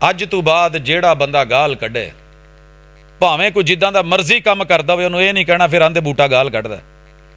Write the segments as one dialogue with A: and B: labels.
A: ਅੱਜ ਤੋਂ ਬਾਅਦ ਜਿਹੜਾ ਬੰਦਾ ਗਾਲ ਕੱਢੇ, ਭਾਵੇਂ ਕੋਈ ਜਿੱਦਾਂ ਦਾ ਮਰਜ਼ੀ ਕੰਮ ਕਰਦਾ ਹੋਵੇ, ਉਹਨੂੰ ਇਹ ਨਹੀਂ ਕਹਿਣਾ ਫਿਰ ਆਂਦੇ ਬੂਟਾ ਗਾਲ ਕੱਢਦਾ,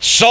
A: 100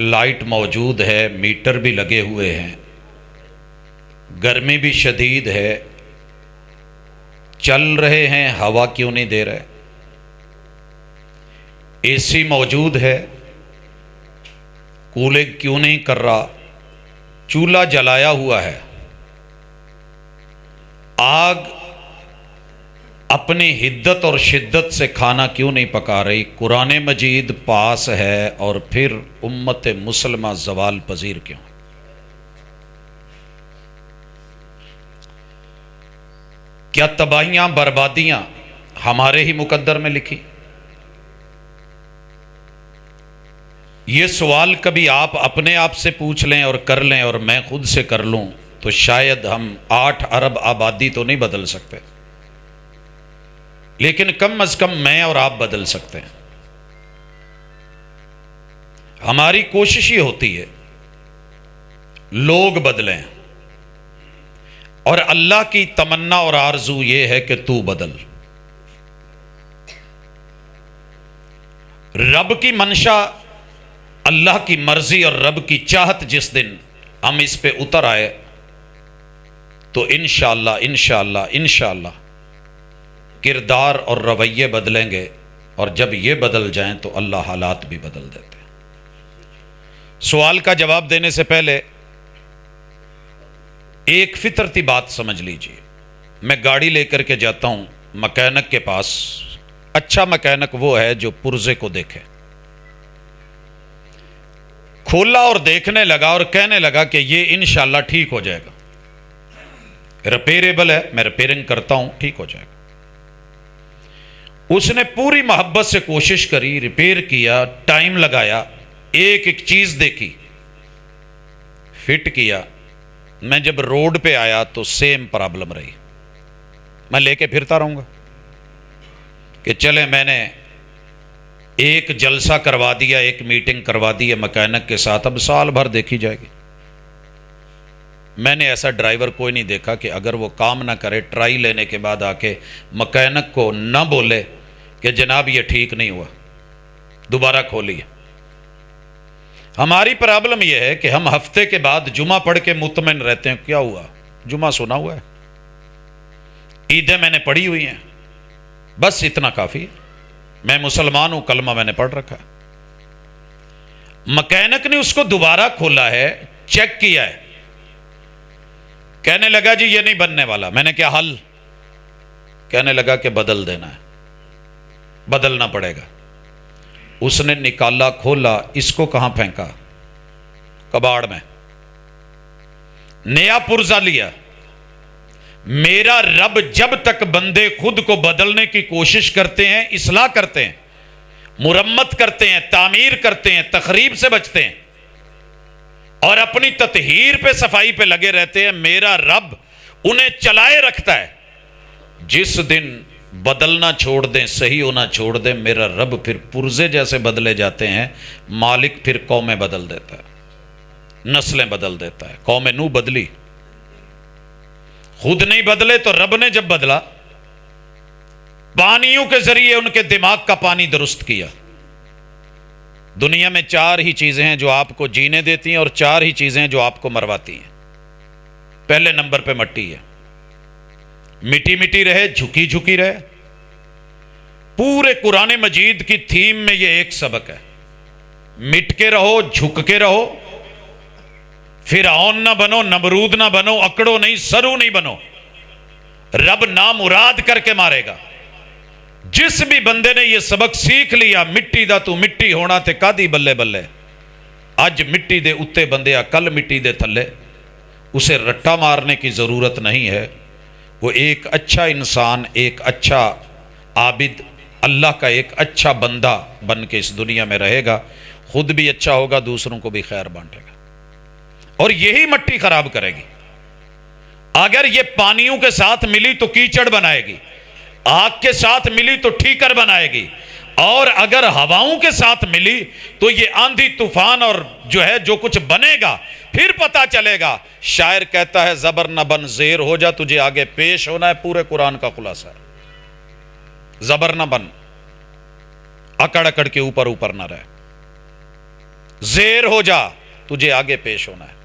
A: لائٹ موجود ہے, میٹر بھی لگے ہوئے ہیں, گرمی بھی شدید ہے, چل رہے ہیں, ہوا کیوں نہیں دے رہے؟ اے سی موجود ہے, کولنگ کیوں نہیں کر رہا؟ چولہا جلایا ہوا ہے, آگ اپنی حدت اور شدت سے کھانا کیوں نہیں پکا رہی؟ قرآن مجید پاس ہے اور پھر امت مسلمہ زوال پذیر کیوں؟ کیا تباہیاں بربادیاں ہمارے ہی مقدر میں لکھی؟ یہ سوال کبھی آپ اپنے آپ سے پوچھ لیں اور کر لیں, اور میں خود سے کر لوں, تو شاید ہم 8 ارب آبادی تو نہیں بدل سکتے, لیکن کم از کم میں اور آپ بدل سکتے ہیں. ہماری کوشش یہ ہوتی ہے لوگ بدلیں, اور اللہ کی تمنا اور آرزو یہ ہے کہ تو بدل. رب کی منشا, اللہ کی مرضی اور رب کی چاہت جس دن ہم اس پہ اتر آئے تو انشاءاللہ انشاءاللہ انشاءاللہ کردار اور رویے بدلیں گے, اور جب یہ بدل جائیں تو اللہ حالات بھی بدل دیتے ہیں. سوال کا جواب دینے سے پہلے ایک فطرتی بات سمجھ لیجئے. میں گاڑی لے کر کے جاتا ہوں مکینک کے پاس. اچھا مکینک وہ ہے جو پرزے کو دیکھے. کھولا اور دیکھنے لگا اور کہنے لگا کہ یہ انشاءاللہ ٹھیک ہو جائے گا, ریپیریبل ہے, میں ریپیرنگ کرتا ہوں, ٹھیک ہو جائے گا. اس نے پوری محبت سے کوشش کری, ریپیئر کیا, ٹائم لگایا, ایک ایک چیز دیکھی, فٹ کیا. میں جب روڈ پہ آیا تو سیم پرابلم رہی. میں لے کے پھرتا رہوں گا کہ چلے میں نے ایک جلسہ کروا دیا, ایک میٹنگ کروا دی ہے مکینک کے ساتھ, اب سال بھر دیکھی جائے گی. میں نے ایسا ڈرائیور کوئی نہیں دیکھا کہ اگر وہ کام نہ کرے, ٹرائی لینے کے بعد آ کے مکینک کو نہ بولے کہ جناب یہ ٹھیک نہیں ہوا, دوبارہ کھولیے. ہماری پرابلم یہ ہے کہ ہم ہفتے کے بعد جمعہ پڑھ کے مطمئن رہتے ہیں, کیا ہوا؟ جمعہ سنا ہوا ہے, عیدیں میں نے پڑھی ہوئی ہیں, بس اتنا کافی ہے, میں مسلمان ہوں, کلمہ میں نے پڑھ رکھا ہے. مکینک نے اس کو دوبارہ کھولا ہے, چیک کیا ہے, کہنے لگا جی یہ نہیں بننے والا. میں نے کیا حل؟ کہنے لگا کہ بدل دینا ہے, بدلنا پڑے گا. اس نے نکالا, کھولا, اس کو کہاں پھینکا؟ کباڑ میں. نیا پرزا لیا. میرا رب جب تک بندے خود کو بدلنے کی کوشش کرتے ہیں, اصلاح کرتے ہیں, مرمت کرتے ہیں, تعمیر کرتے ہیں, تخریب سے بچتے ہیں اور اپنی تطہیر پہ, صفائی پہ لگے رہتے ہیں, میرا رب انہیں چلائے رکھتا ہے. جس دن بدلنا چھوڑ دیں, صحیح ہونا چھوڑ دیں, میرا رب پھر پرزے جیسے بدلے جاتے ہیں. مالک پھر قومیں بدل دیتا ہے, نسلیں بدل دیتا ہے. قوم نوح بدلی, خود نہیں بدلے تو رب نے جب بدلا, پانیوں کے ذریعے ان کے دماغ کا پانی درست کیا. دنیا میں 4 ہی چیزیں ہیں جو آپ کو جینے دیتی ہیں, اور 4 ہی چیزیں ہیں جو آپ کو مرواتی ہیں. پہلے نمبر پہ مٹی ہے. مٹی مٹی رہے, جھکی جھکی رہے. پورے قرآن مجید کی تھیم میں یہ ایک سبق ہے, مٹ کے رہو, جھک کے رہو. فرعون نہ بنو, نمرود نہ بنو, اکڑو نہیں, سرو نہیں بنو. رب نامراد کر کے مارے گا. جس بھی بندے نے یہ سبق سیکھ لیا, مٹی دا تو مٹی ہونا تے کادی بلے بلے, اج مٹی دے اتے بندیا, کل مٹی دے تھلے. اسے رٹا مارنے کی ضرورت نہیں ہے. وہ ایک اچھا انسان, ایک اچھا عابد, اللہ کا ایک اچھا بندہ بن کے اس دنیا میں رہے گا. خود بھی اچھا ہوگا, دوسروں کو بھی خیر بانٹے گا. اور یہی مٹی خراب کرے گی. اگر یہ پانیوں کے ساتھ ملی تو کیچڑ بنائے گی, آگ کے ساتھ ملی تو ٹھیکر بنائے گی, اور اگر ہواؤں کے ساتھ ملی تو یہ آندھی طوفان اور جو ہے جو کچھ بنے گا پھر پتا چلے گا. شاعر کہتا ہے زبر نہ بن زیر ہو جا, تجھے آگے پیش ہونا ہے. پورے قرآن کا خلاصہ ہے, زبر نہ بن, اکڑ اکڑ کے اوپر اوپر نہ رہے. زیر ہو جا، تجھے آگے پیش ہونا ہے۔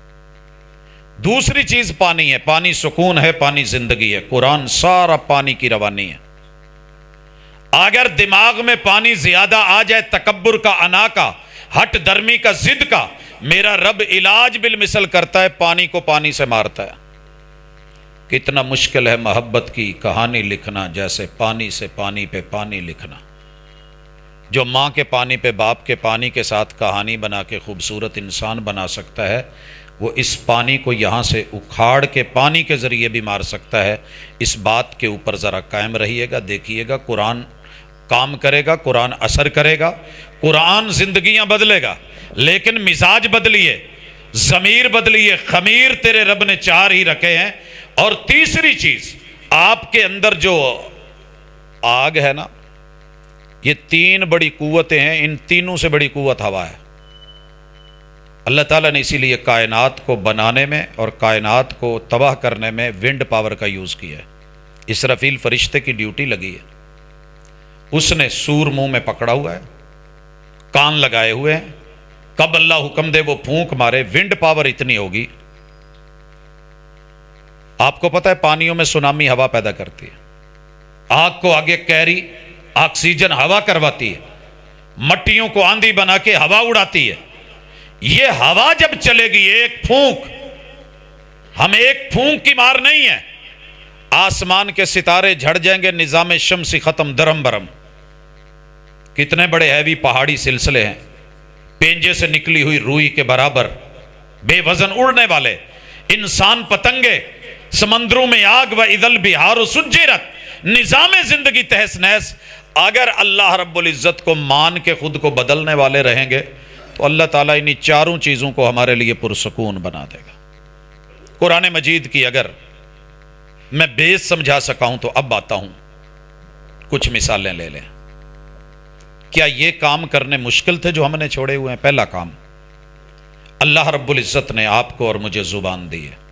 A: دوسری چیز پانی ہے، پانی سکون ہے، پانی زندگی ہے۔ قرآن سارا پانی کی روانی ہے۔ اگر دماغ میں پانی زیادہ آ جائے، تکبر کا، انا کا، ہٹ درمی کا، ضد کا، میرا رب علاج بالمثل کرتا ہے، پانی کو پانی سے مارتا ہے۔ کتنا مشکل ہے محبت کی کہانی لکھنا، جیسے پانی سے پانی پہ پانی لکھنا۔ جو ماں کے پانی پہ باپ کے پانی کے ساتھ کہانی بنا کے خوبصورت انسان بنا سکتا ہے، وہ اس پانی کو یہاں سے اکھاڑ کے پانی کے ذریعے بھی مار سکتا ہے۔ اس بات کے اوپر ذرا قائم رہیے گا، دیکھیے گا، قرآن کام کرے گا، قرآن اثر کرے گا، قرآن زندگیاں بدلے گا، لیکن مزاج بدلیے، ضمیر بدلیے۔ خمیر تیرے رب نے 4 ہی رکھے ہیں۔ اور تیسری چیز، آپ کے اندر جو آگ ہے نا، یہ 3 بڑی قوتیں ہیں، ان تینوں سے بڑی قوت ہوا ہے۔ اللہ تعالیٰ نے اسی لیے کائنات کو بنانے میں اور کائنات کو تباہ کرنے میں ونڈ پاور کا یوز کیا ہے۔ اسرافیل فرشتے کی ڈیوٹی لگی ہے، اس نے سور منہ میں پکڑا ہوا ہے، کان لگائے ہوئے ہیں، کب اللہ حکم دے وہ پھونک مارے۔ ونڈ پاور اتنی ہوگی، آپ کو پتہ ہے پانیوں میں سونامی ہوا پیدا کرتی ہے، آگ کو آگے کیری آکسیجن ہوا کرواتی ہے، مٹیوں کو آندھی بنا کے ہوا اڑاتی ہے۔ یہ ہوا جب چلے گی، ایک پھونک، ہم ایک پھونک کی مار نہیں ہے، آسمان کے ستارے جھڑ جائیں گے، نظام شمسی ختم، درم برم۔ کتنے بڑے ہیوی پہاڑی سلسلے ہیں، پینجے سے نکلی ہوئی روئی کے برابر، بے وزن اڑنے والے انسان، پتنگے، سمندروں میں آگ، و اذل بہار سجرت، نظام زندگی تہس نہس۔ اگر اللہ رب العزت کو مان کے خود کو بدلنے والے رہیں گے تو اللہ تعالیٰ انہی 4 چیزوں کو ہمارے لیے پرسکون بنا دے گا۔ قرآن مجید کی اگر میں بیس سمجھا سکا ہوں تو اب آتا ہوں، کچھ مثالیں لے لیں۔ کیا یہ کام کرنے مشکل تھے جو ہم نے چھوڑے ہوئے ہیں؟ پہلا کام، اللہ رب العزت نے آپ کو اور مجھے زبان دی ہے۔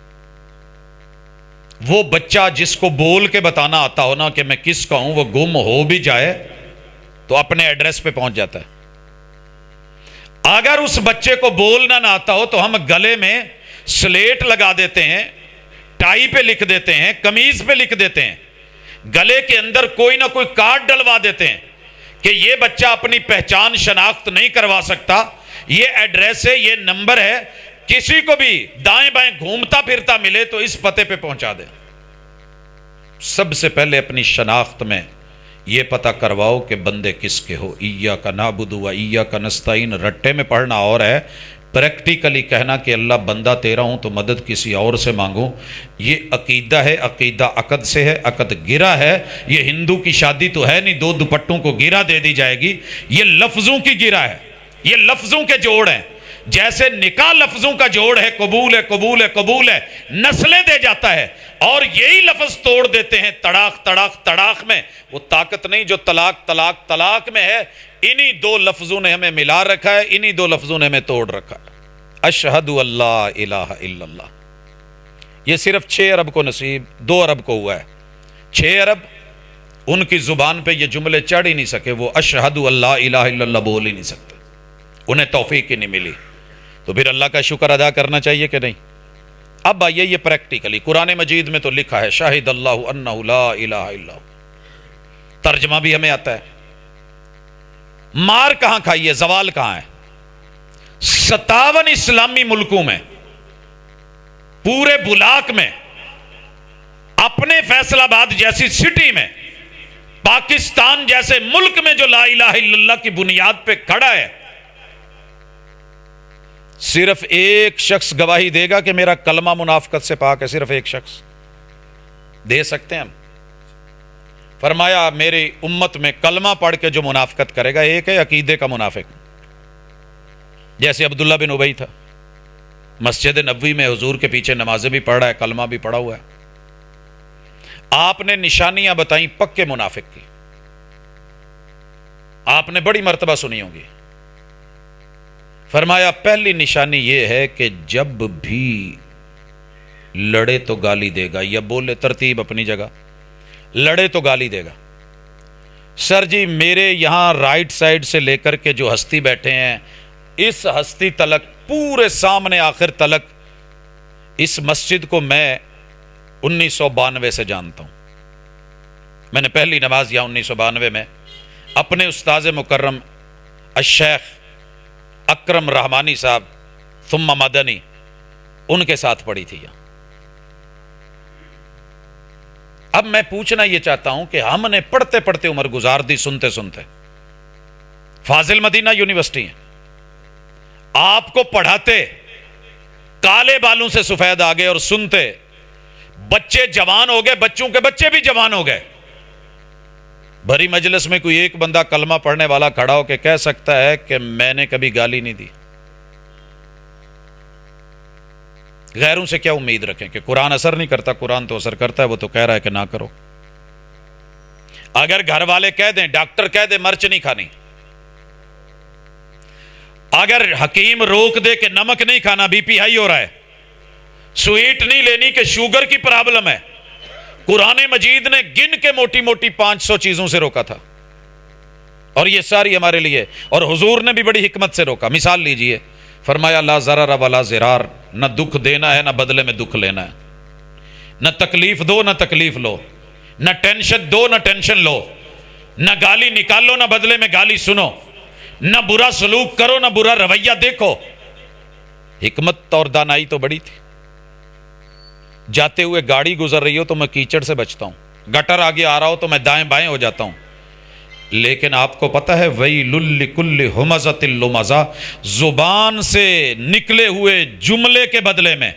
A: وہ بچہ جس کو بول کے بتانا آتا ہو نا کہ میں کس کا ہوں، وہ گم ہو بھی جائے تو اپنے ایڈریس پہ پہنچ جاتا ہے۔ اگر اس بچے کو بولنا نہ آتا ہو تو ہم گلے میں سلیٹ لگا دیتے ہیں، ٹائی پہ لکھ دیتے ہیں، قمیض پہ لکھ دیتے ہیں، گلے کے اندر کوئی نہ کوئی کارڈ ڈلوا دیتے ہیں کہ یہ بچہ اپنی پہچان شناخت نہیں کروا سکتا، یہ ایڈریس ہے، یہ نمبر ہے، کسی کو بھی دائیں بائیں گھومتا پھرتا ملے تو اس پتے پہ پہنچا دے۔ سب سے پہلے اپنی شناخت میں یہ پتہ کرواؤ کہ بندے کس کے ہو۔ ایاک نعبد و ایاک نستعین رٹے میں پڑھنا اور ہے، پریکٹیکلی کہنا کہ اللہ بندہ تیرا ہوں تو مدد کسی اور سے مانگوں، یہ عقیدہ ہے۔ عقیدہ عقد سے ہے، عقد گرہ ہے۔ یہ ہندو کی شادی تو ہے نہیں 2 دوپٹوں کو گرہ دے دی جائے گی، یہ لفظوں کی گرہ ہے، یہ لفظوں کے جوڑ ہیں۔ جیسے نکاح لفظوں کا جوڑ ہے، قبول ہے، قبول ہے، قبول ہے، نسلیں دے جاتا ہے، اور یہی لفظ توڑ دیتے ہیں تڑاق تڑاق تڑاق میں۔ وہ طاقت نہیں جو طلاق طلاق طلاق میں ہے، انہی 2 لفظوں نے ہمیں ملا رکھا ہے، انہی 2 لفظوں نے ہمیں توڑ رکھا ہے۔ اشہد اللہ الہ الا اللہ، یہ صرف 6 عرب کو نصیب، 2 عرب کو ہوا ہے۔ 6 عرب ان کی زبان پہ یہ جملے چڑھ ہی نہیں سکے، وہ اشہد اللہ الہ الا اللہ بول ہی نہیں سکتے، انہیں توفیق ہی نہیں ملی۔ تو پھر اللہ کا شکر ادا کرنا چاہیے کہ نہیں؟ اب آئیے یہ پریکٹیکلی قرآن مجید میں تو لکھا ہے شاہد اللہ انہ لا الہ الا ہو، ترجمہ بھی ہمیں آتا ہے۔ مار کہاں کھائیے، زوال کہاں ہے؟ 57 اسلامی ملکوں میں، پورے بلاک میں، اپنے فیصل آباد جیسی سٹی میں، پاکستان جیسے ملک میں جو لا الہ الا اللہ کی بنیاد پہ کھڑا ہے، صرف ایک شخص گواہی دے گا کہ میرا کلمہ منافقت سے پاک ہے، صرف ایک شخص دے سکتے ہیں ہم۔ فرمایا میری امت میں کلمہ پڑھ کے جو منافقت کرے گا، ایک ہے عقیدے کا منافق، جیسے عبداللہ بن ابی تھا، مسجد نبوی میں حضور کے پیچھے نمازیں بھی پڑھ رہا ہے، کلمہ بھی پڑھا ہوا ہے۔ آپ نے نشانیاں بتائیں پکے منافق کی، آپ نے بڑی مرتبہ سنی ہوگی۔ فرمایا پہلی نشانی یہ ہے کہ جب بھی لڑے تو گالی دے گا، یا بولے، ترتیب اپنی جگہ، لڑے تو گالی دے گا۔ سر جی میرے یہاں رائٹ سائڈ سے لے کر کے جو ہستی بیٹھے ہیں، اس ہستی تلک پورے سامنے آخر تلک اس مسجد کو میں 1992 سے جانتا ہوں. میں نے پہلی نماز یہاں 1992 میں اپنے استاذ مکرم الشیخ اکرم رحمانی صاحب ثم مدنی ان کے ساتھ پڑھی تھی یہاں. اب میں پوچھنا یہ چاہتا ہوں کہ ہم نے پڑھتے پڑھتے عمر گزار دی، سنتے سنتے. فاضل مدینہ یونیورسٹی ہے، آپ کو پڑھاتے کالے بالوں سے سفید آ گئے اور سنتے بچے جوان ہو گئے، بچوں کے بچے بھی جوان ہو گئے. بھری مجلس میں کوئی ایک بندہ کلمہ پڑھنے والا کھڑا ہو کے کہہ سکتا ہے کہ میں نے کبھی گالی نہیں دی؟ غیروں سے کیا امید رکھیں کہ قرآن اثر نہیں کرتا؟ قرآن تو اثر کرتا ہے، وہ تو کہہ رہا ہے کہ نہ کرو. اگر گھر والے کہہ دیں، ڈاکٹر کہہ دے مرچ نہیں کھانی، اگر حکیم روک دے کہ نمک نہیں کھانا بی پی ہائی ہو رہا ہے، سویٹ نہیں لینی کہ شوگر کی پرابلم ہے، قرآن مجید نے گن کے موٹی موٹی 500 چیزوں سے روکا تھا، اور یہ ساری ہمارے لیے، اور حضور نے بھی بڑی حکمت سے روکا. مثال لیجئے، فرمایا لا ضرر ولا ضرار، نہ دکھ دینا ہے نہ بدلے میں دکھ لینا ہے، نہ تکلیف دو نہ تکلیف لو، نہ ٹینشن دو نہ ٹینشن لو، نہ گالی نکالو نہ بدلے میں گالی سنو، نہ برا سلوک کرو نہ برا رویہ دیکھو. حکمت اور دانائی تو بڑی تھی. جاتے ہوئے گاڑی گزر رہی ہو تو میں کیچڑ سے بچتا ہوں، گٹر آگے آ رہا ہو تو میں دائیں بائیں ہو جاتا ہوں. لیکن آپ کو پتہ ہے وَيْلٌ لِكُلِّ ہُمَزَةٍ لُمَزَةٍ، زبان سے نکلے ہوئے جملے کے بدلے میں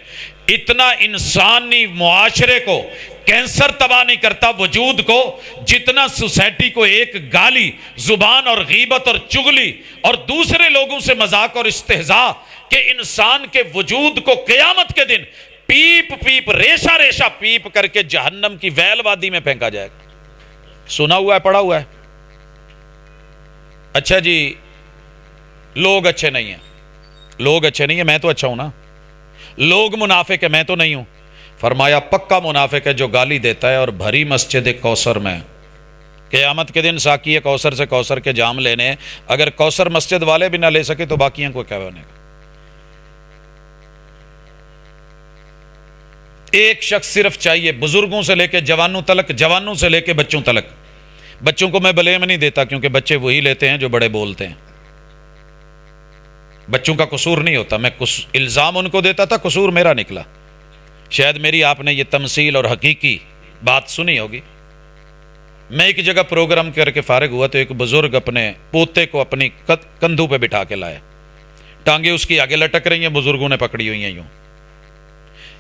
A: اتنا انسانی معاشرے کو کینسر تباہ نہیں کرتا وجود کو، جتنا سوسائٹی کو ایک گالی، زبان اور غیبت اور چغلی اور دوسرے لوگوں سے مذاق اور استہزاء کہ انسان کے وجود کو قیامت کے دن پیپ پیپ ریشہ ریشہ پیپ کر کے جہنم کی ویل وادی میں پھینکا جائے گا. سنا ہوا ہے، پڑھا ہوا ہے. اچھا جی، لوگ اچھے نہیں ہیں، لوگ اچھے نہیں ہیں، میں تو اچھا ہوں نا. لوگ منافق ہے، میں تو نہیں ہوں. فرمایا پکا منافق ہے جو گالی دیتا ہے اور بھری مسجد کوثر میں. قیامت کے دن ساقی کوثر سے کوثر کے جام لینے، اگر کوثر مسجد والے بھی نہ لے سکے تو باقیوں کو کیا بنے گا؟ ایک شخص صرف چاہیے، بزرگوں سے لے کے جوانوں تلک، جوانوں سے لے کے بچوں تلک. بچوں کو میں بلیم نہیں دیتا کیونکہ بچے وہی لیتے ہیں جو بڑے بولتے ہیں. بچوں کا قصور نہیں ہوتا، میں الزام ان کو دیتا تھا، قصور میرا نکلا. شاید میری آپ نے یہ تمثیل اور حقیقی بات سنی ہوگی. میں ایک جگہ پروگرام کر کے فارغ ہوا تو ایک بزرگ اپنے پوتے کو اپنی کندھوں پہ بٹھا کے لائے، ٹانگیں اس کی آگے لٹک رہی ہیں، بزرگوں نے پکڑی ہوئی ہیں یوں.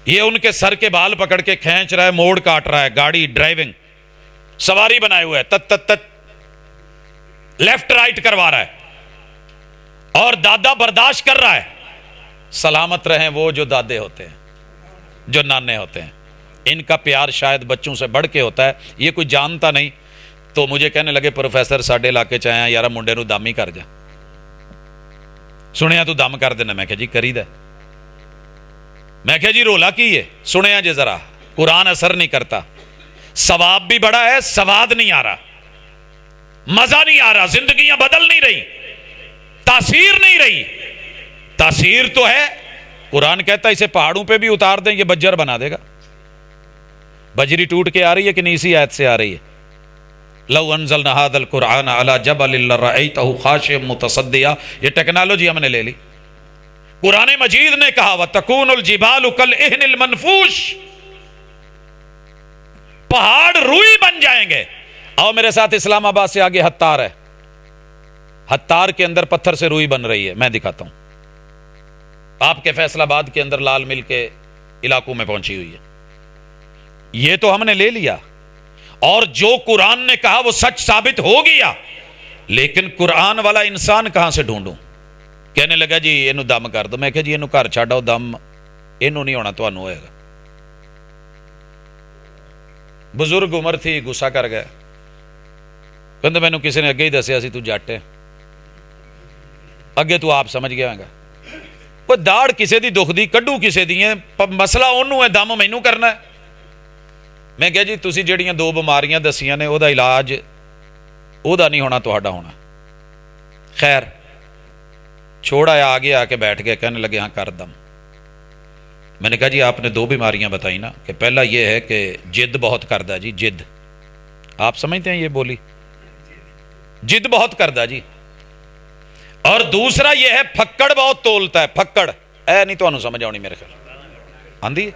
A: یہ ان کے سر کے بال پکڑ کے کھینچ رہا ہے، موڑ کاٹ رہا ہے، گاڑی ڈرائیونگ سواری بنائے ہوئے ہے، تت تت تت لیفٹ رائٹ کروا رہا ہے، اور دادا برداشت کر رہا ہے. سلامت رہیں وہ جو دادے ہوتے ہیں، جو نانے ہوتے ہیں. ان کا پیار شاید بچوں سے بڑھ کے ہوتا ہے. یہ کوئی جانتا نہیں تو مجھے کہنے لگے پروفیسر ساڈے علاقے چ آیا یار منڈے نو دم ہی کر جا، سنیا تو دم کر دینا. میں کہا جی کری دا. میں کہا جی رولا کی ہے؟ سنیا جی ذرا، قرآن اثر نہیں کرتا، ثواب بھی بڑا ہے، سواد نہیں آ رہا، مزہ نہیں آ رہا، زندگیاں بدل نہیں رہی، تاثیر نہیں رہی. تاثیر تو ہے، قرآن کہتا ہے اسے پہاڑوں پہ بھی اتار دیں یہ بجر بنا دے گا. بجری ٹوٹ کے آ رہی ہے کہ نہیں اسی آیت سے آ رہی ہے؟ لو انزلنا هذا القرآن على جبل لرأيته خاشعا متصدعا. یہ ٹیکنالوجی ہم نے لے لی. قرآن مجید نے کہا وَتَكُونُ الْجِبَالُ كَالْإِهْنِ الْمَنْفُوشِ، پہاڑ روئی بن جائیں گے. آؤ میرے ساتھ اسلام آباد سے آگے ہتار ہے، ہتار کے اندر پتھر سے روئی بن رہی ہے، میں دکھاتا ہوں. آپ کے فیصل آباد کے اندر لال مل کے علاقوں میں پہنچی ہوئی ہے. یہ تو ہم نے لے لیا، اور جو قرآن نے کہا وہ سچ ثابت ہو گیا. لیکن قرآن والا انسان کہاں سے ڈھونڈوں؟ کہنے لگا جی یہ دم کر دو. میں کہا جی یہ گھر چھاڑو، دم یہ نہیں ہونا، تو ہوئے گا. بزرگ عمر تھی، غصہ کر گئے. کہتے مینوں کسی نے اگے ہی دسیا سی تو جٹ ہے، اگے تو آپ سمجھ گیا گا. کوئی داڑ کسے دی دکھ دی، کڈو کسے دی ہے، مسئلہ انہوں ہے، دم مینوں کرنا ہے. میں کہا جی تسی جڑیاں 2 بیماریاں دسیاں نے او دا علاج او دا نہیں ہونا، تہاڈا ہونا. خیر چھوڑ آیا, آگے آ کے بیٹھ گئے, کہنے لگے ہاں کر دم. میں نے کہا جی آپ نے 2 بیماریاں بتائی نا, کہ پہلا یہ ہے کہ جد بہت کردا ہے, جی جد, آپ سمجھتے ہیں یہ بولی, جد بہت کردا جی. اور دوسرا یہ ہے پھکڑ بہت تولتا ہے, پھکڑ, اے نہیں تو سمجھ آنی میرے خیال آندھی,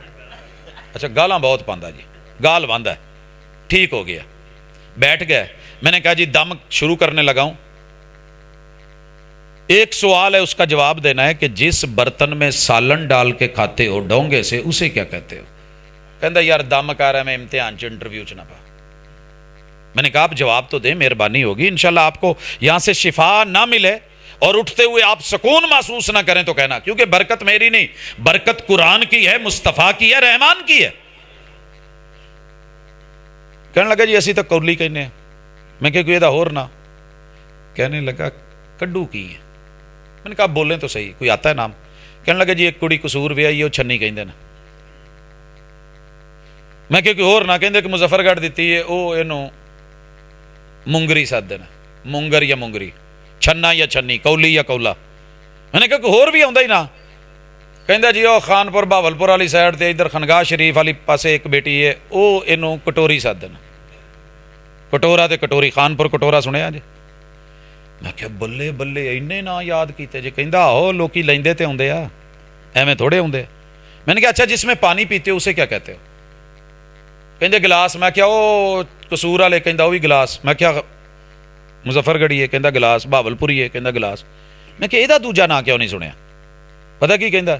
A: اچھا گالاں بہت پاندا جی, گال باندھا ہے. ٹھیک ہو گیا, بیٹھ گئے. میں نے کہا جی دم شروع کرنے لگا ہوں. ایک سوال ہے, اس کا جواب دینا ہے کہ جس برتن میں سالن ڈال کے کھاتے ہو ڈونگے سے, اسے کیا کہتے ہو؟ کہندا یار دم کر رہا ہے, میں امتحان چ انٹرویو چ نہ پا. میں نے کہا آپ جواب تو دیں, مہربانی ہوگی. انشاءاللہ آپ کو یہاں سے شفا نہ ملے اور اٹھتے ہوئے آپ سکون محسوس نہ کریں تو کہنا, کیونکہ برکت میری نہیں, برکت قرآن کی ہے, مصطفیٰ کی ہے, رحمان کی ہے. کہنے لگا جی اسی تو کولی کہنے ہیں. میں کہ کوئی دا ہور نہ, کہنے لگا کڈو کی ہے. میں نے کہا بولیں تو صحیح, کوئی آتا ہے نام؟ کہنے لگا جی ایک کڑی قصور بھی آئی, وہ چھنی کہندے نا. میں کہ کوئی ہور نہ, کہندے کہ مظفر گڑھ دیتی ہے, وہ اینو مونگری سادے نا, مونگر یا مونگری, چھنا یا چھنی, کولی یا کولا. میں نے کہا کوئی ہور بھی آندا ہی نہ. کہندا جی وہ خانپور بہاولپور والی سائڈ تے ادھر خنگاہ شریف والی پاسے ایک بیٹی ہے, وہ اینو کٹوری سادے نا. کٹورا تے کٹوری, خانپور کٹورا سنیا جی؟ میں کہ بلے بلے اینے نا یاد کیتے جی. کہندا ہو لوکی لیندے تے ہوندے آ, ایویں تھوڑے ہوندے. میں نے کہا اچھا جس میں پانی پیتے ہو اسے کیا کہتے ہو؟ کہندے گلاس. میں کیا وہ قصور والے, کہندا وہ بھی گلاس. میں کیا مظفر گڑھی ہے, کہندا گلاس. بہاولپوری ہے, کہندا گلاس. میں کہ ਇਹਦਾ ਦੂਜਾ ਨਾਂ ਕਿਉਂ ਨਹੀਂ ਸੁਣਿਆ? ਪਤਾ ਕੀ ਕਹਿੰਦਾ?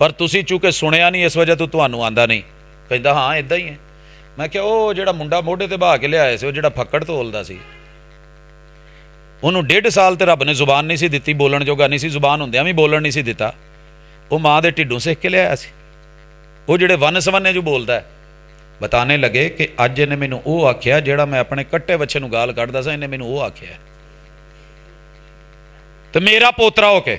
A: ਪਰ ਤੁਸੀਂ ਚੂੰਕਿ ਸੁਣਿਆ ਨਹੀਂ ਇਸ ਵਜ੍ਹਾ ਤੋਂ ਤੁਹਾਨੂੰ ਆਂਦਾ ਨਹੀਂ. ਕਹਿੰਦਾ ਹਾਂ ਇਦਾਂ ਹੀ ਹੈ. ਮੈਂ ਕਿਹਾ ਉਹ ਜਿਹੜਾ ਮੁੰਡਾ ਮੋਢੇ ਤੇ ਬਹਾ ਕੇ ਲਿਆਇਆ ਸੀ, ਉਹ ਜਿਹੜਾ ਫੱਕੜ ਤੋਲਦਾ ਸੀ, ਉਹਨੂੰ 1.5 ਸਾਲ ਤੇ ਰੱਬ ਨੇ ਜ਼ੁਬਾਨ ਨਹੀਂ ਸੀ ਦਿੱਤੀ, ਬੋਲਣ ਜੋਗਾ ਨਹੀਂ ਸੀ, ਜ਼ੁਬਾਨ ਹੁੰਦਿਆਂ ਵੀ ਬੋਲਣ ਨਹੀਂ ਸੀ ਦਿੱਤਾ. ਉਹ ਮਾਂ ਦੇ ਢਿੱਡੋਂ ਸਿੱਖ ਕੇ ਲਿਆਇਆ ਸੀ. ਉਹ ਜਿਹੜੇ ਵਨ ਸਵੰਨੇ ਜੋ ਬੋਲਦਾ ਹੈ, ਬਤਾਨੇ ਲੱਗੇ ਕਿ ਅੱਜ ਇਹਨੇ ਮੈਨੂੰ ਉਹ ਆਖਿਆ ਜਿਹੜਾ ਮੈਂ ਆਪਣੇ ਕੱਟੇ ਬੱਚੇ ਨੂੰ ਗਾਲ ਕੱਢਦਾ ਸਾਂ, ਇਹਨੇ ਮੈਨੂੰ ਉਹ ਆਖਿਆ. ਤੇ ਮੇਰਾ ਪੋਤਰਾ ਹੋ ਕੇ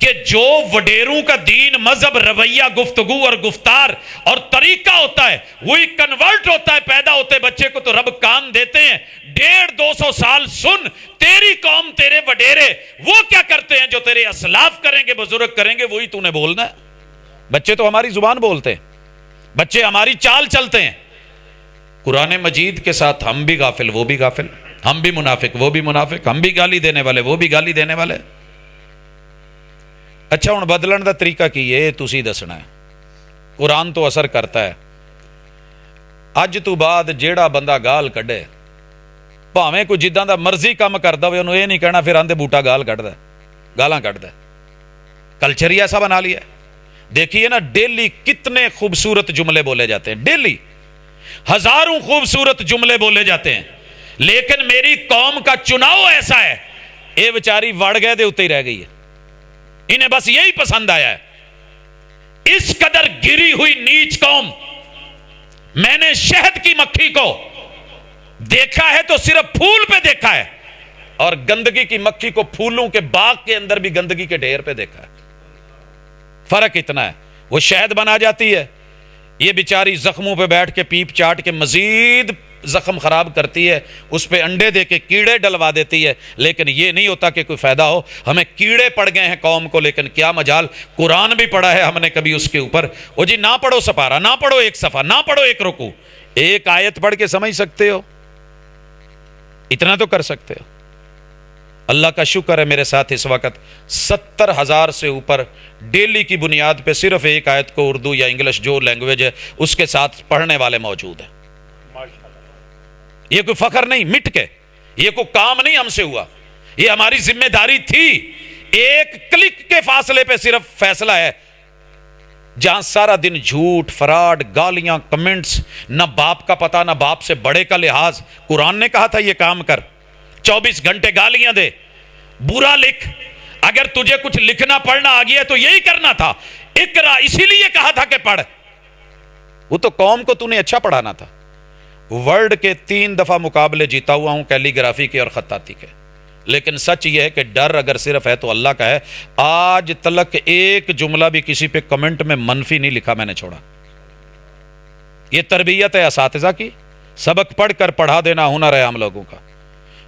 A: کہ جو وڈیروں کا دین, مذہب, رویہ, گفتگو اور گفتار اور طریقہ ہوتا ہے وہی کنورٹ ہوتا ہے. پیدا ہوتے بچے کو تو رب کان دیتے ہیں, 150-200 سال سن. تیری قوم, تیرے وڈیرے وہ کیا کرتے ہیں جو تیرے اسلاف کریں گے, بزرگ کریں گے, وہی تو نے بولنا ہے. بچے تو ہماری زبان بولتے ہیں, بچے ہماری چال چلتے ہیں. قرآن مجید کے ساتھ ہم بھی غافل, وہ بھی غافل, ہم بھی منافق, وہ بھی منافق, ہم بھی گالی دینے والے, وہ بھی گالی دینے والے. اچھا ہوں بدلن دا طریقہ کی ہے, تسی دسنا ہے. قرآن تو اثر کرتا ہے. اج تو بعد جیڑا بندہ گال کڈے, بھاویں کوئی جداں دا مرضی کام کردا ہوئے, انہوں یہ نہیں کہنا پھر آندے بوٹا گال کڈدا, گالاں کڈدا. کلچر ہی ایسا بنا لیا ہے. دیکھیے نا ڈیلی کتنے خوبصورت جملے بولے جاتے ہیں, ڈیلی ہزاروں خوبصورت جملے بولے جاتے ہیں. لیکن میری قوم کا چناؤ ایسا ہے, اے بیچاری وڑ گئے دے اتے ہی رہ گئی ہے. انہیں بس یہی پسند آیا ہے. اس قدر گری ہوئی نیچ قوم. میں نے شہد کی مکھی کو دیکھا ہے تو صرف پھول پہ دیکھا ہے, اور گندگی کی مکھی کو پھولوں کے باغ کے اندر بھی گندگی کے ڈھیر پہ دیکھا ہے. فرق اتنا ہے. وہ شہد بنا جاتی ہے, یہ بیچاری زخموں پہ بیٹھ کے پیپ چاٹ کے مزید زخم خراب کرتی ہے, اس پہ انڈے دے کے کیڑے ڈلوا دیتی ہے. لیکن یہ نہیں ہوتا کہ کوئی فائدہ ہو. ہمیں کیڑے پڑ گئے ہیں قوم کو, لیکن کیا مجال, قرآن بھی پڑھا ہے ہم نے کبھی اس کے اوپر. وہ جی نہ پڑھو سپارہ, نہ پڑھو ایک صفحہ, نہ پڑھو ایک رکوع, ایک آیت پڑھ کے سمجھ سکتے ہو, اتنا تو کر سکتے ہو. اللہ کا شکر ہے میرے ساتھ اس وقت 70,000 سے اوپر ڈیلی کی بنیاد پہ صرف ایک آیت کو اردو یا انگلش جو لینگویج ہے اس کے ساتھ پڑھنے والے موجود ہیں. یہ کوئی فخر نہیں, مٹ کے, یہ کوئی کام نہیں ہم سے ہوا, یہ ہماری ذمہ داری تھی. ایک کلک کے فاصلے پہ صرف فیصلہ ہے. جہاں سارا دن جھوٹ, فراڈ, گالیاں, کمنٹس, نہ باپ کا پتہ نہ باپ سے بڑے کا لحاظ. قرآن نے کہا تھا یہ کام کر, 24 گھنٹے گالیاں دے, برا لکھ. اگر تجھے کچھ لکھنا پڑھنا آ گیا تو یہی کرنا تھا. اقرا اسی لیے کہا تھا کہ پڑھ. وہ تو قوم کو تُو نے اچھا پڑھانا تھا. ورلڈ کے 3 دفعہ مقابلے جیتا ہوا ہوں کیلیگرافی کے اور خطاطی کے، لیکن سچ یہ ہے کہ ڈر اگر صرف ہے تو اللہ کا ہے. آج تلک ایک جملہ بھی کسی پہ کمنٹ میں منفی نہیں لکھا میں نے چھوڑا. یہ تربیت ہے اساتذہ کی. سبق پڑھ کر پڑھا دینا ہنر ہے ہم لوگوں کا.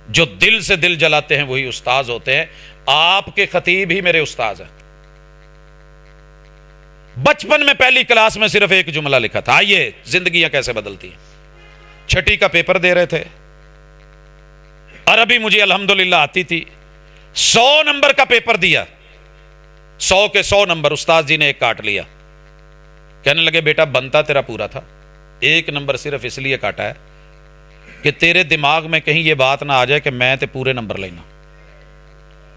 A: جو دل سے دل جلاتے ہیں وہی استاذ ہوتے ہیں. آپ کے خطیب ہی میرے استاذ ہیں. بچپن میں پہلی کلاس میں صرف ایک جملہ لکھا تھا، آئیے زندگیاں کیسے بدلتی ہیں. 6ٹھی کا پیپر دے رہے تھے، عربی مجھے الحمدللہ آتی تھی. 100 نمبر کا پیپر دیا، 100 کے 100 نمبر استاذ جی نے ایک کاٹ لیا. کہنے لگے بیٹا بنتا تیرا پورا تھا، ایک نمبر صرف اس لیے کاٹا ہے کہ تیرے دماغ میں کہیں یہ بات نہ آ جائے کہ میں تے پورے نمبر لینا.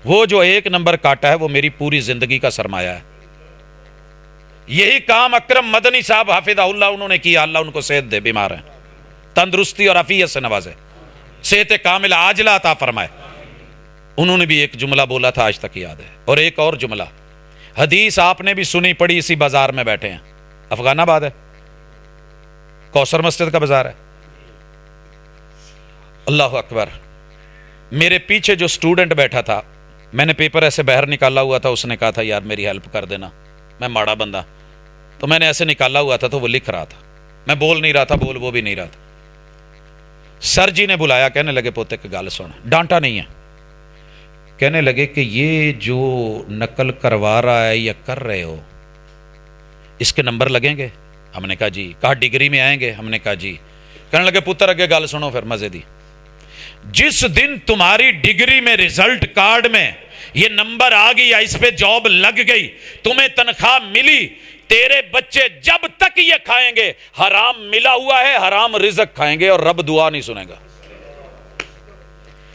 A: وہ جو ایک نمبر کاٹا ہے وہ میری پوری زندگی کا سرمایہ ہے. یہی کام اکرم مدنی صاحب حافظہ اللہ انہوں نے کیا. اللہ ان کو صحت دے، بیمار ہیں، تندرستی اور عافیت سے نوازے، صحت کامل عاجلہ عطا فرمائے. انہوں نے بھی ایک جملہ بولا تھا آج تک یاد ہے. اور ایک اور جملہ، حدیث آپ نے بھی سنی پڑھی، اسی بازار میں بیٹھے ہیں، افغان آباد ہے، کوثر مسجد کا بازار ہے. اللہ اکبر. میرے پیچھے جو سٹوڈنٹ بیٹھا تھا، میں نے پیپر ایسے باہر نکالا ہوا تھا، اس نے کہا تھا یار میری ہیلپ کر دینا، میں ماڑا بندہ. تو میں نے ایسے نکالا ہوا تھا تو وہ لکھ رہا تھا، میں بول نہیں رہا تھا، بول وہ بھی نہیں رہا تھا. سر جی نے بلایا، کہنے لگے پوتے کی گل سن. ڈانٹا نہیں ہے، کہنے لگے کہ یہ جو نقل کروا رہا ہے یا کر رہے ہو اس کے نمبر لگیں گے؟ ہم نے کہا جی. کہا ڈگری میں آئیں گے؟ ہم نے کہا جی. کہنے لگے پتر اگے گل سنو پھر مزے دی. جس دن تمہاری ڈگری میں رزلٹ کارڈ میں یہ نمبر آ گئی یا اس پہ جاب لگ گئی، تمہیں تنخواہ ملی، تیرے بچے جب تک یہ کھائیں گے حرام ملا ہوا ہے، حرام رزق کھائیں گے اور رب دعا نہیں سنے گا.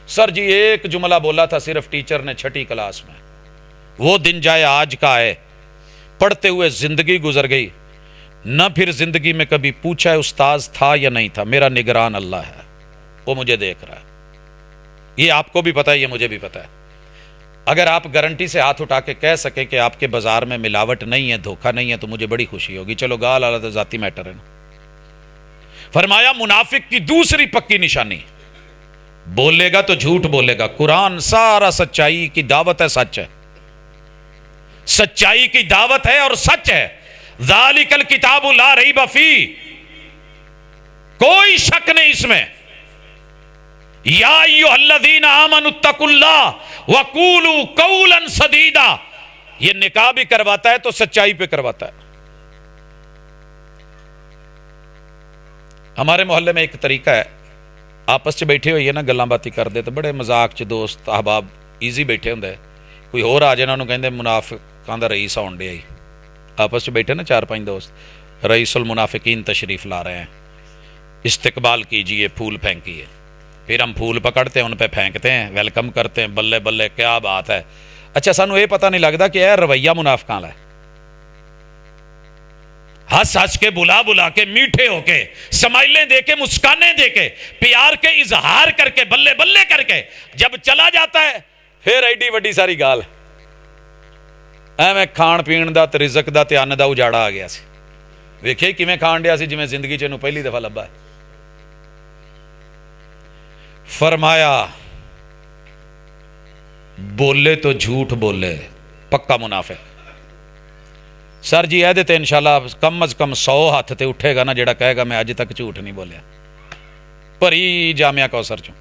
A: سر جی ایک جملہ بولا تھا صرف ٹیچر نے 6ٹھی کلاس میں. وہ دن جائے آج کا ہے. پڑھتے ہوئے زندگی گزر گئی، نہ پھر زندگی میں کبھی پوچھا ہے استاذ تھا یا نہیں تھا. میرا نگران اللہ ہے، وہ مجھے دیکھ رہا ہے. یہ آپ کو بھی پتا ہے، یہ مجھے بھی پتا ہے. اگر آپ گارنٹی سے ہاتھ اٹھا کے کہہ سکیں کہ آپ کے بازار میں ملاوٹ نہیں ہے، دھوکہ نہیں ہے، تو مجھے بڑی خوشی ہوگی. چلو گال والا تو ذاتی میٹر ہے نا. فرمایا منافق کی دوسری پکی نشانی، بولے گا تو جھوٹ بولے گا. قرآن سارا سچائی کی دعوت ہے، سچ ہے، سچائی کی دعوت ہے اور سچ ہے. ذالک الکتاب لا ریب فیہ، کوئی شک نہیں اس میں. یا ایھا الذین آمنوا اتقوا اللہ وقولوا قولا سدیدا. یہ نکاح بھی کرواتا ہے تو سچائی پہ کرواتا ہے. ہمارے محلے میں ایک طریقہ ہے، آپس چ بیٹھے ہوئے نا گلاں باتیں کرتے تو بڑے مذاق چ دوست احباب ایزی بیٹھے ہوں، کوئی ہور آ جائے انہوں کہندے منافقاں دا رئیس آن ڈیا. آپس چ بیٹھے نا 4-5 دوست، رئیس المنافقین تشریف لا رہے ہیں، استقبال کیجئے، پھول پھینکیے. پھر ہم پھول پکڑتے ہیں، ان پہ پھینکتے ہیں، ویلکم کرتے ہیں، بلے بلے کیا بات ہے. اچھا سانو یہ پتہ نہیں لگتا کہ اے رویہ منافقاں دا ہے. ہنس ہنس کے، بلا بلا کے، میٹھے ہو کے، سمائلیں دے کے، مسکانیں دے کے، پیار کے اظہار کر کے، بلے بلے کر کے جب چلا جاتا ہے پھر ایڈی وڈی ساری گال. ایویں کھان پین دا تے رزق دا تے ان دا اجاڑا آ گیا سی. ویکھے کیویں کھان ڈیا سی جویں زندگی چ پہلی دفعہ لبا ہے. فرمایا بولے تو جھوٹ بولے، پکا منافق. سر جی اے تے انشاءاللہ کم از کم 100 ہاتھ تے اٹھے گا نا جڑا کہے گا میں اج تک جھوٹ نہیں بولیا. پری جامعہ کوثر چوں.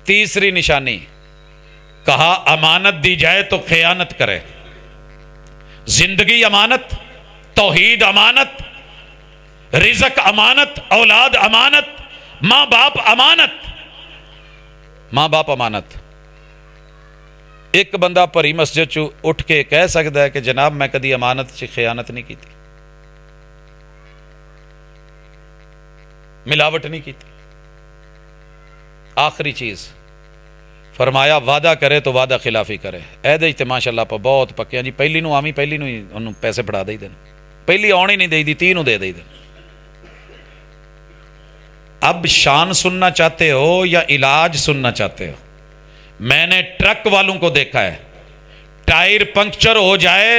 A: تیسری نشانی، کہا امانت دی جائے تو خیانت کرے. زندگی امانت، توحید امانت، رزق امانت، اولاد امانت، ماں باپ امانت. ماں باپ امانت. ایک بندہ پری مسجد چو اٹھ کے کہہ سکتا ہے کہ جناب میں کدی امانت چ خیانت نہیں کی تھی، ملاوٹ نہیں کی تھی. آخری چیز فرمایا وعدہ کرے تو وعدہ خلافی کرے. ایدے تے ماشاءاللہ پا بہت پکے ہیں جی. پہلی نو آمی، پہلی نو ہی انہوں پیسے پڑھا دے دیں، پہلی آنی نہیں دے دی، 3 نو دے دیں. اب شان سننا چاہتے ہو یا علاج سننا چاہتے ہو؟ میں نے ٹرک والوں کو دیکھا ہے، ٹائر پنکچر ہو جائے،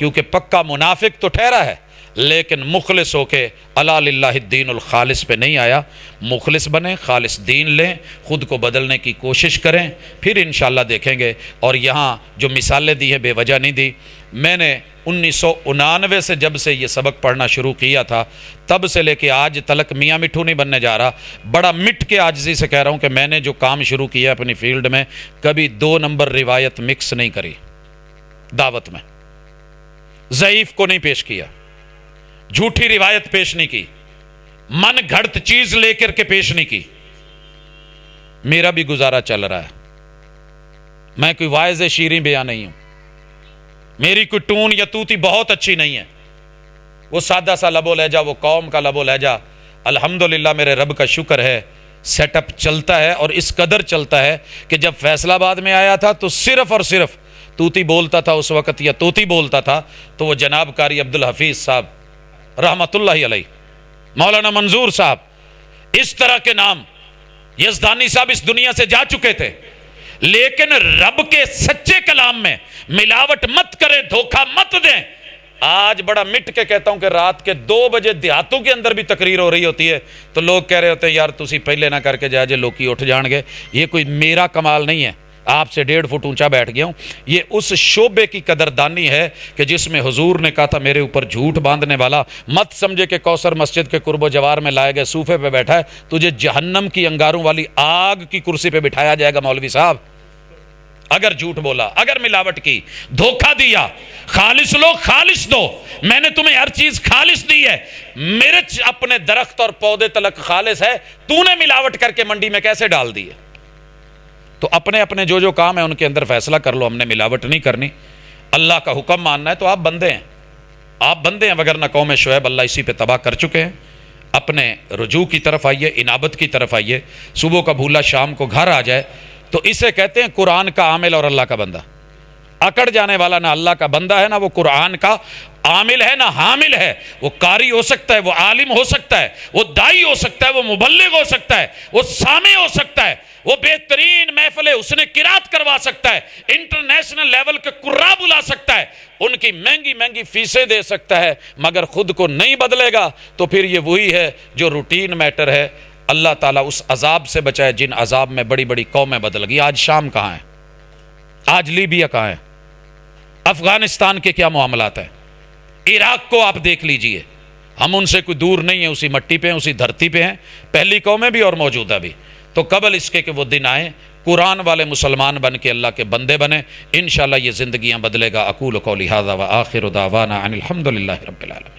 A: کیونکہ پکا منافق تو ٹھہرا ہے لیکن مخلص ہو کے الا للہ الدین الخالص پہ نہیں آیا. مخلص بنیں، خالص دین لیں، خود کو بدلنے کی کوشش کریں، پھر انشاءاللہ دیکھیں گے. اور یہاں جو مثالیں دی ہیں بے وجہ نہیں دی. میں نے 1999 سے جب سے یہ سبق پڑھنا شروع کیا تھا تب سے لے کے آج تلک میاں مٹھو نہیں بننے جا رہا. بڑا مٹ کے عاجزی سے کہہ رہا ہوں کہ میں نے جو کام شروع کیا اپنی فیلڈ میں کبھی 2 نمبر روایت مکس نہیں کری. دعوت میں ضعیف کو نہیں پیش کیا، جھوٹی روایت پیش نہیں کی، من گھڑت چیز لے کر کے پیش نہیں کی. میرا بھی گزارا چل رہا ہے. میں کوئی واعظ شیریں بیان نہیں ہوں. میری کوئی ٹون یا توتی بہت اچھی نہیں ہے. وہ سادہ سا لب و لہجہ، وہ قوم کا لب و لہجہ الحمدللہ میرے رب کا شکر ہے سیٹ اپ چلتا ہے. اور اس قدر چلتا ہے کہ جب فیصل آباد میں آیا تھا تو صرف اور صرف توتی بولتا تھا اس وقت، یا توتی بولتا تھا تو وہ جناب قاری عبدالحفیظ صاحب رحمت اللہ علیہ، مولانا منظور صاحب، اس طرح کے نام یزدانی صاحب اس دنیا سے جا چکے تھے. لیکن رب کے سچے کلام میں ملاوٹ مت کریں، دھوکہ مت دیں. آج بڑا مٹ کے کہتا ہوں کہ رات کے 2 بجے دیہاتوں کے اندر بھی تقریر ہو رہی ہوتی ہے تو لوگ کہہ رہے ہوتے ہیں یار تسی پہلے نہ کر کے جا جے لوکی اٹھ جان گے. یہ کوئی میرا کمال نہیں ہے، آپ سے 1.5 فٹ اونچا بیٹھ گیا ہوں. یہ اس شعبے کی قدردانی ہے کہ جس میں حضور نے کہا تھا میرے اوپر جھوٹ باندھنے والا مت سمجھے کہ کوثر مسجد کے قرب و جوار میں لائے گئے صوفے پہ بیٹھا ہے، تجھے جہنم کی انگاروں والی آگ کی کرسی پہ بٹھایا جائے گا مولوی صاحب. اگر جھوٹ بولا، اگر ملاوٹ کی، دھوکہ دیا. خالص لو، خالص دو. میں نے تمہیں ہر چیز خالص دی ہے. مرچ اپنے درخت اور پودے تلک خالص ہے، تو نے ملاوٹ کر کے منڈی میں کیسے ڈال دی ہے؟ تو اپنے اپنے جو کام ہے ان کے اندر فیصلہ کر لو. ہم نے ملاوٹ نہیں کرنی. اللہ کا حکم ماننا ہے تو آپ بندے ہیں، آپ بندے ہیں، وگرنہ قوم شعیب اللہ اسی پہ تباہ کر چکے ہیں. اپنے رجوع کی طرف آئیے، انابت کی طرف آئیے. صبح کا بھولا شام کو گھر آ جائے تو اسے کہتے ہیں قرآن کا عامل اور اللہ کا بندہ. اکڑ جانے والا نہ اللہ کا بندہ ہے، نہ وہ قرآن کا عامل ہے، نہ حامل ہے. وہ قاری ہو سکتا ہے، وہ عالم ہو سکتا ہے، وہ دائی ہو سکتا ہے، وہ مبلغ ہو سکتا ہے، وہ سامع ہو سکتا ہے، وہ بہترین محفلیں اس نے قرات کروا سکتا ہے، انٹرنیشنل لیول کے قراء بلا سکتا ہے، ان کی مہنگی مہنگی فیسیں دے سکتا ہے، مگر خود کو نہیں بدلے گا تو پھر یہ وہی ہے جو روٹین میٹر ہے. اللہ تعالیٰ اس عذاب سے بچائے جن عذاب میں بڑی بڑی قومیں بدل گئی. آج شام کہاں ہے؟ آج لیبیا کہاں ہے؟ افغانستان کے کیا معاملات ہیں؟ عراق کو آپ دیکھ لیجئے. ہم ان سے کوئی دور نہیں ہیں، اسی مٹی پہ ہیں، اسی دھرتی پہ ہیں، پہلی قومیں بھی اور موجودہ بھی. تو قبل اس کے کہ وہ دن آئیں قرآن والے مسلمان بن کے اللہ کے بندے بنیں. انشاءاللہ یہ زندگیاں بدلے گا. اقول قولی ھذا وآخر دعوانا ان الحمد للہ رب العالمین.